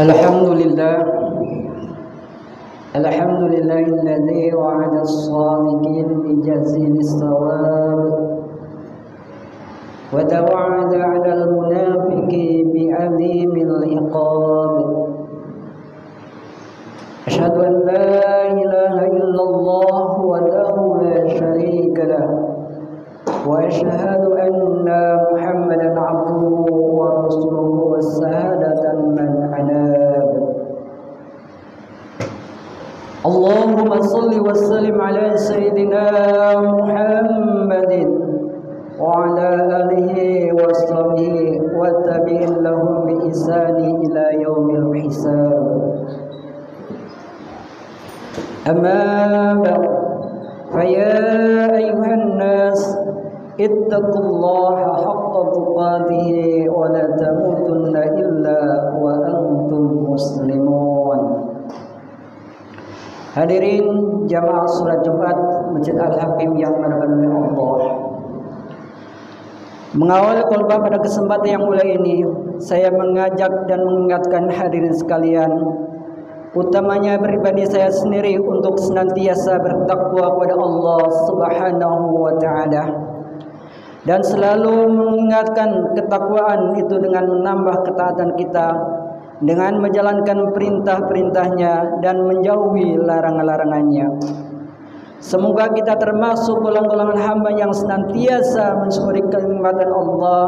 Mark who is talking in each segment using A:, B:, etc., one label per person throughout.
A: Alhamdulillah, alladzi wa'ada as-sadiqin bi jazilis thawab wa tawa'ada 'alal munafiqi bi 'azimil iqab. Asyhadu an la ilaha illallah wahdahu la syarika lah wa asyhadu anna Muhammadan 'abduhu wa rasuluhu was-sahadatan man anab. Allahumma salli wa sallim ala sayyidina Muhammadin wa ala alihi wa sahbihi wa tabi'in lahum bi ihsani ila yaumil hisab. Amma ba'd, fa ya ayyuhan nas ittaqullaha haqqa tuqatih wa la tamutunna illa wa antum muslimun. Hadirin jamaah salat Jumat Masjid Al-Hakim yang dirahmati Allah. Mengawali khutbah pada kesempatan yang mulia ini, saya mengajak dan mengingatkan hadirin sekalian, utamanya pribadi saya sendiri, untuk senantiasa bertakwa kepada Allah Subhanahu wa taala dan selalu mengingatkan ketakwaan itu dengan menambah ketaatan kita, dengan menjalankan perintah-perintahnya dan menjauhi larangan-larangannya. Semoga kita termasuk golongan-golongan hamba yang senantiasa mensyukuri kenikmatan Allah,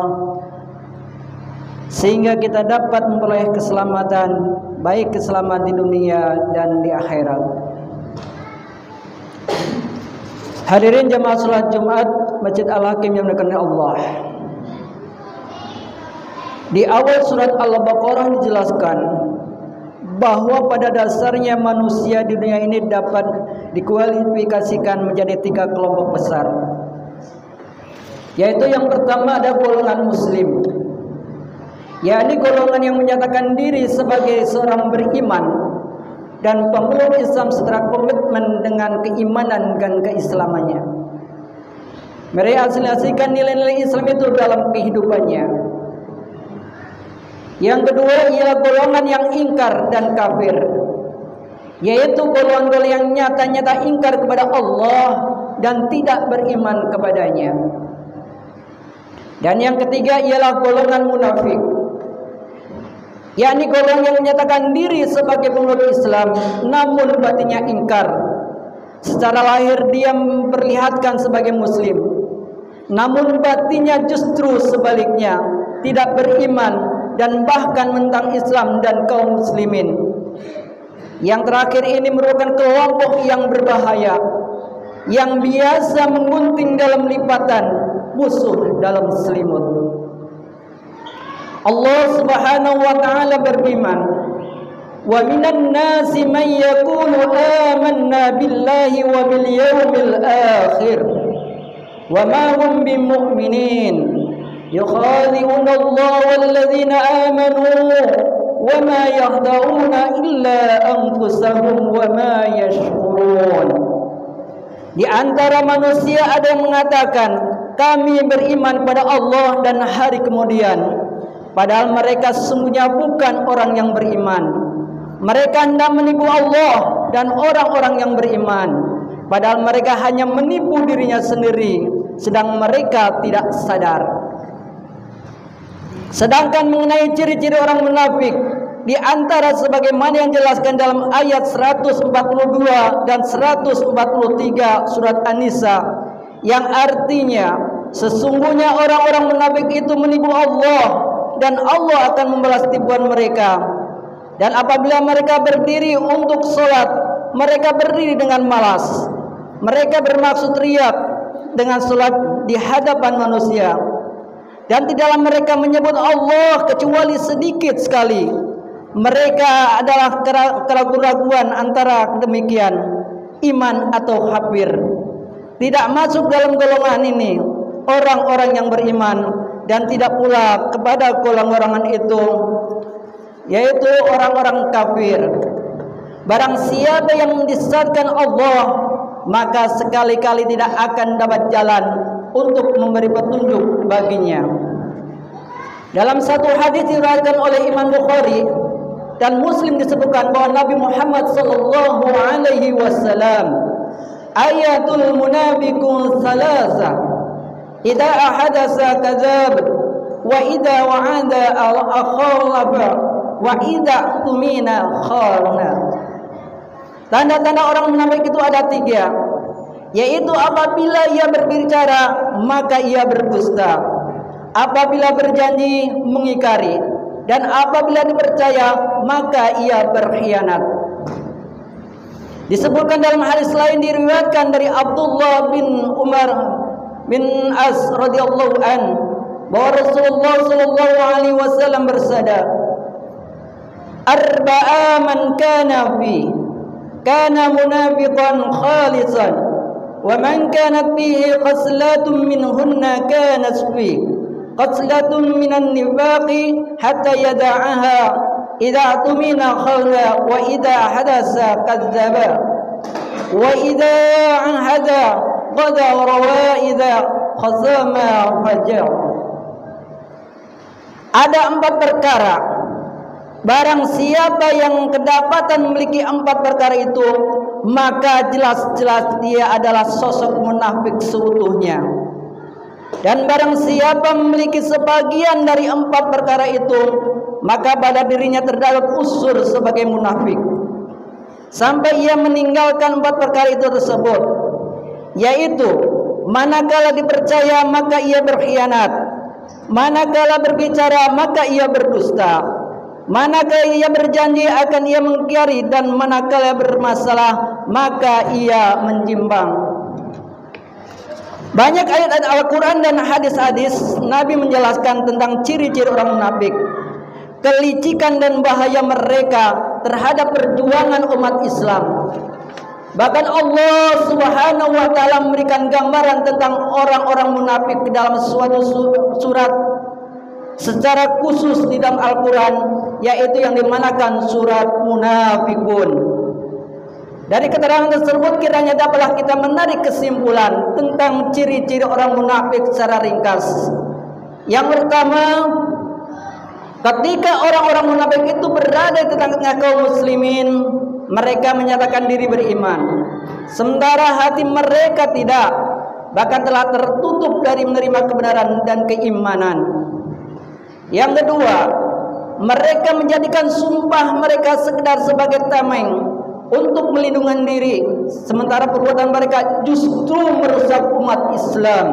A: sehingga kita dapat memperoleh keselamatan, baik keselamatan di dunia dan di akhirat. Hadirin jamaah salat Jumat Masjid Al-Hakim yang dimuliakan Allah. Di awal surat Al-Baqarah dijelaskan bahwa pada dasarnya manusia di dunia ini dapat dikualifikasikan menjadi 3 kelompok besar, yaitu yang pertama ada golongan muslim, yakni golongan yang menyatakan diri sebagai seorang beriman dan pemeluk Islam secara komitmen dengan keimanan dan keislamannya. Mereka asosiasikan nilai-nilai Islam itu dalam kehidupannya. Yang kedua ialah golongan yang ingkar dan kafir, yaitu golongan-golongan yang nyata-nyata ingkar kepada Allah dan tidak beriman kepadanya. Dan yang ketiga ialah golongan munafik, yakni golongan yang menyatakan diri sebagai pemeluk Islam namun batinnya ingkar. Secara lahir dia memperlihatkan sebagai muslim, namun batinnya justru sebaliknya, tidak beriman dan bahkan menentang Islam dan kaum muslimin. Yang terakhir ini merupakan kelompok yang berbahaya, yang biasa mengunting dalam lipatan, musuh dalam selimut. Allah Subhanahu wa taala berfirman, "Wa minan nasi man yaqulu amanna billahi wa bil yawmil akhir wa ma hum bimu'minin yukhadi'una Allah walladzina amanu wa ma yakhda'una illa anfusahum wa ma yash'urun." Di antara manusia ada yang mengatakan, kami beriman pada Allah dan hari kemudian, padahal mereka sesungguhnya bukan orang yang beriman. Mereka hendak menipu Allah dan orang-orang yang beriman, padahal mereka hanya menipu dirinya sendiri, sedang mereka tidak sadar. Sedangkan mengenai ciri-ciri orang munafik, di antara sebagaimana yang dijelaskan dalam ayat 142 dan 143 surat An-Nisa, yang artinya sesungguhnya orang-orang munafik itu menipu Allah dan Allah akan membalas tipuan mereka. Dan apabila mereka berdiri untuk sholat, mereka berdiri dengan malas. Mereka bermaksud riak dengan sholat di hadapan manusia, dan tidaklah mereka menyebut Allah kecuali sedikit sekali. Mereka adalah keraguan-raguan antara demikian, iman atau kafir. Tidak masuk dalam golongan ini orang-orang yang beriman, dan tidak pula kepada golongan itu, yaitu orang-orang kafir. Barang siapa yang mendesatkan Allah, maka sekali-kali tidak akan dapat jalan untuk memberi petunjuk baginya. Dalam satu hadis diriwayatkan oleh Imam Bukhari, dan Muslim disebutkan bahwa Nabi Muhammad sallallahu alaihi wasallam, ayatul munafiqun thalatha, idza ahadasa kadzab, wa idza wa'ada akhlafa, wa idza tumina khana. Tanda-tanda orang munafik itu ada 3, yaitu apabila ia berbicara maka ia berdusta, apabila berjanji mengingkari, dan apabila dipercaya maka ia berkhianat. Disebutkan dalam hadis lain diriwayatkan dari Abdullah bin Umar bin As radhiyallahu an bahwa Rasulullah sallallahu alaihi wasallam bersabda, "Arba'a man kana fi kana munafiqan khalisan, wa man kanat fihi khaslatun minhunna kanat fi khaslatun minan nifaqi hatta yada'aha idza tumina khawla wa idza hadasa kadzdzaba wa idza ahada qada rawa idza khasama fajar." Ada 4 perkara. Barang siapa yang kedapatan memiliki 4 perkara itu, maka jelas-jelas dia adalah sosok munafik seutuhnya. Dan barang siapa memiliki sebagian dari 4 perkara itu, maka pada dirinya terdapat unsur sebagai munafik, sampai ia meninggalkan 4 perkara itu tersebut, yaitu manakala dipercaya maka ia berkhianat, manakala berbicara maka ia berdusta, manakala ia berjanji akan ia mengingkari, dan manakala bermasalah maka ia menyimpang. Banyak ayat-ayat Al-Quran dan hadis-hadis Nabi menjelaskan tentang ciri-ciri orang munafik, kelicikan dan bahaya mereka terhadap perjuangan umat Islam. Bahkan Allah Subhanahu wa taala memberikan gambaran tentang orang-orang munafik di dalam suatu surat secara khusus di dalam Al-Quran, yaitu yang dimanakan surat Munafikun. Dari keterangan tersebut kiranya dapatlah kita menarik kesimpulan tentang ciri-ciri orang munafik secara ringkas. Yang pertama, ketika orang-orang munafik itu berada di tengah-tengah kaum muslimin, mereka menyatakan diri beriman, sementara hati mereka tidak, bahkan telah tertutup dari menerima kebenaran dan keimanan. Yang kedua, mereka menjadikan sumpah mereka sekedar sebagai tameng untuk melindungi diri, sementara perbuatan mereka justru merusak umat Islam.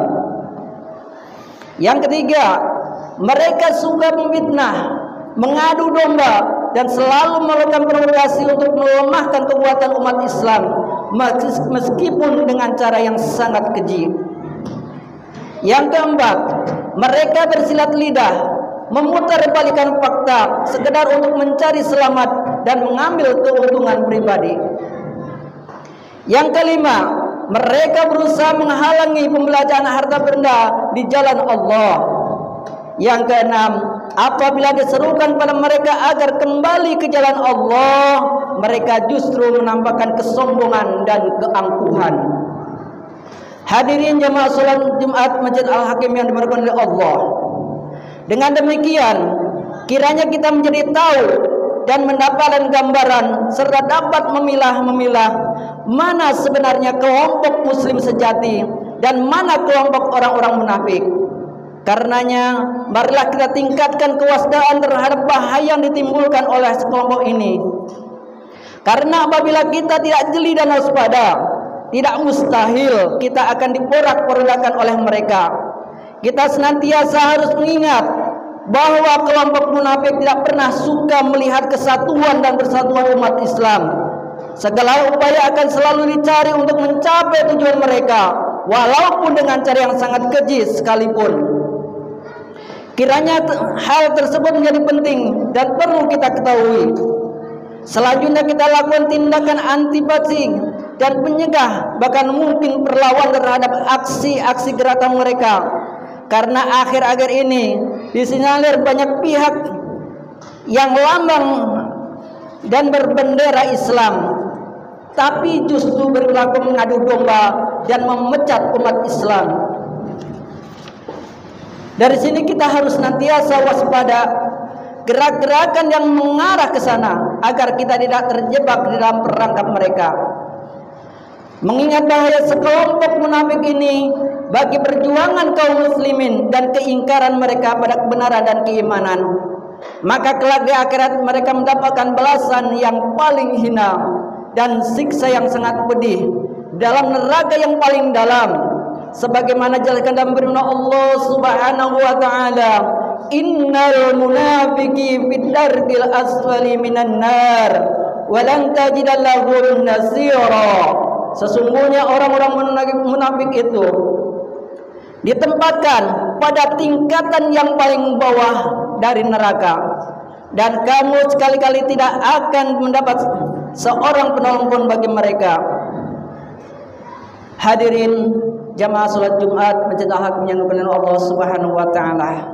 A: Yang ketiga, mereka suka memfitnah, mengadu domba, dan selalu melakukan provokasi untuk melemahkan kekuatan umat Islam, meskipun dengan cara yang sangat keji. Yang keempat, mereka bersilat lidah, memutarbalikkan fakta sekedar untuk mencari selamat dan mengambil keuntungan pribadi. Yang kelima, mereka berusaha menghalangi pembelanjaan harta benda di jalan Allah. Yang keenam, apabila diserukan pada mereka agar kembali ke jalan Allah, mereka justru menampakkan kesombongan dan keangkuhan. Hadirin jemaah salat Jumat Masjid Al-Hakim yang dimuliakan oleh Allah, dengan demikian kiranya kita menjadi tahu dan mendapatkan gambaran serta dapat memilah-memilah mana sebenarnya kelompok muslim sejati dan mana kelompok orang-orang munafik. Karenanya marilah kita tingkatkan kewaspadaan terhadap bahaya yang ditimbulkan oleh sekelompok ini. Karena apabila kita tidak jeli dan waspada, tidak mustahil kita akan diporak-porandakan oleh mereka. Kita senantiasa harus mengingat bahwa kelompok munafik tidak pernah suka melihat kesatuan dan persatuan umat Islam. Segala upaya akan selalu dicari untuk mencapai tujuan mereka, walaupun dengan cara yang sangat keji sekalipun. Kiranya hal tersebut menjadi penting dan perlu kita ketahui. Selanjutnya kita lakukan tindakan antipati dan penyegah, bahkan mungkin perlawan terhadap aksi-aksi gerakan mereka. Karena akhir-akhir ini disinyalir banyak pihak yang lambang dan berbendera Islam, tapi justru berlaku mengadu domba dan memecat umat Islam. Dari sini kita harus senantiasa waspada gerak-gerakan yang mengarah ke sana agar kita tidak terjebak di dalam perangkap mereka. Mengingat bahaya sekelompok munafik ini bagi perjuangan kaum muslimin dan keingkaran mereka pada kebenaran dan keimanan, maka kelak di akhirat mereka mendapatkan balasan yang paling hina dan siksa yang sangat pedih dalam neraka yang paling dalam, sebagaimana jelaskan dalam firman Allah Subhanahu wa taala, innal munafiqi fid darkil asfali minan nar wa lan tajida lahum nasira. Sesungguhnya orang-orang munafik itu ditempatkan pada tingkatan yang paling bawah dari neraka, dan kamu sekali-kali tidak akan mendapat seorang penolong pun bagi mereka. Hadirin jamaah salat Jumat mencetak hak yang dimuliakan Allah Subhanahu wa taala.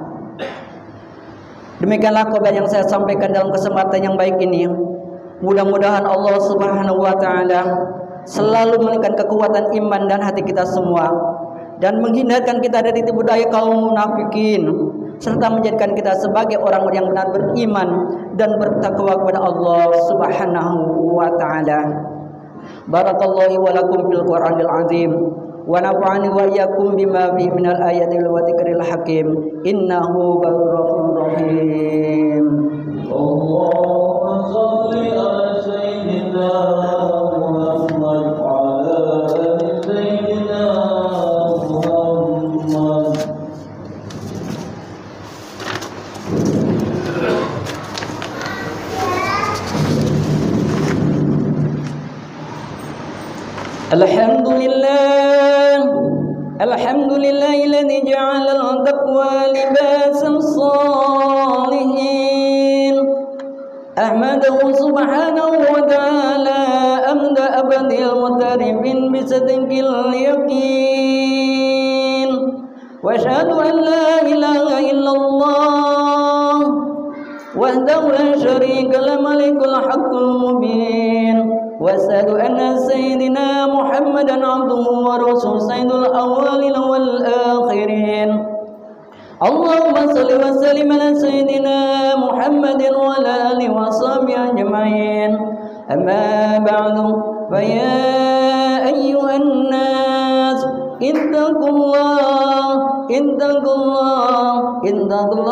A: Demikianlah kabar yang saya sampaikan dalam kesempatan yang baik ini. Mudah-mudahan Allah Subhanahu wa taala selalu memberikan kekuatan iman dan hati kita semua, dan menghindarkan kita dari tipu daya kaum munafikin, serta menjadikan kita sebagai orang yang benar beriman dan bertakwa kepada Allah Subhanahu wa taala. Barakallahu wa lakum fil Qur'anil azim wa nafa'ani wa iyyakum bima fihi minal ayati wa dzikril hakim. Innahu ghafurur rahim. Allahumma shalli ala sayyidina Muhammad wa ala ali sayyidina Muhammad. Alhamdulillah alladzi ja'ala al-taqwa libasan salihin. Ahmadahu subhanahu wa ta'ala amda abadil mutarifin bisadqil yaqin. Wa asyhadu an la ilaha illallah wahdahu la syarika lahu malikul haqqul mubin. Wa asyhadu anna sayyidina Muhammadan abduhu wa rasuluhu sayyidul awwalin wal akhirin. Allahumma salli wa sallim ala sayyidina Muhammadin wa ala alihi wa sahbihi ajma'in. Amma ba'du, fa ya ayyuhan nas ittaqullah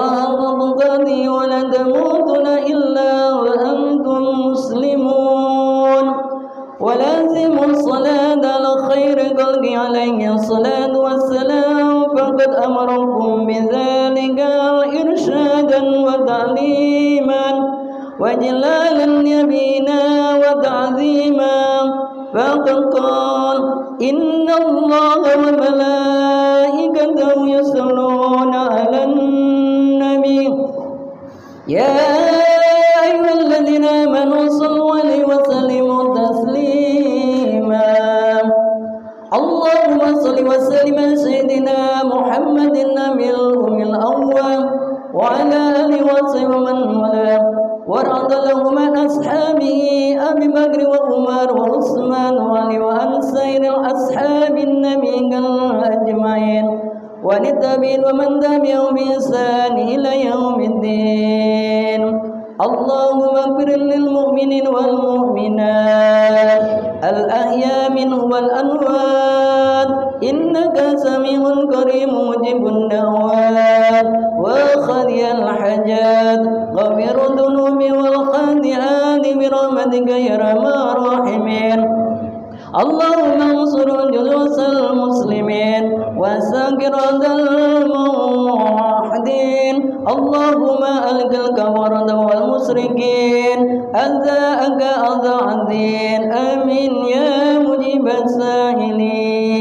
A: haqqa tuqatih wa la tamutunna illa wa antum muslimun. ولازم الصلاة على خير خلق عليه الصلاة والسلام فقد أمركم بذلك إرشادا وتعليما وجلالا يبينا وتعظيما. فقد قال إن الله وملائكته يصلون على النبي يا أيها الذين آمنوا صلوا عليه وسلموا تسليما. اللهم صل وسلم على سيدنا محمد النبي الأمي الأول وعلى آله وصحبه ومن والاه وارض اللهم عن أصحابه أبي بكر وعمر وعثمان وعلي وعن سائر أصحاب النبي أجمعين وعن التابعين ومن تبعهم بإحسان إلى يوم الدين. اللهم اغفر للمؤمنين والمؤمنات الأحياء منهم والأموات إنك سميع قريب مجيب الدعوات وقاضي الحاجات غفر الذنوب والخطيئات برحمتك يا أرحم الراحمين. اللهم انصر جلوس المسلمين وسكر الموحدين. اللهم ألق الكفرة والمشركين أعداءك أعداء الدين. آمين يا مجيب السائلين.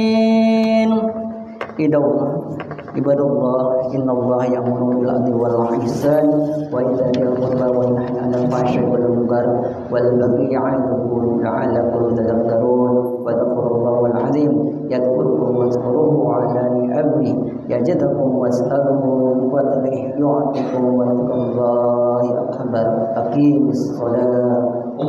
A: Ibadallah, innallaha ya'muru bil 'adli wal ihsan wa ita'i dzil qurba wa yanha 'anil fahsya'i wal munkar wal baghi ya'idukum la'allakum tadhakkarun. Wa dzkurullahal 'azim yadhkurukum wazkuruhu 'ala ni'amihi yazidukum was'aluhu wa yu'tikum wa dzkurullahi akbar. Aqimis shalah.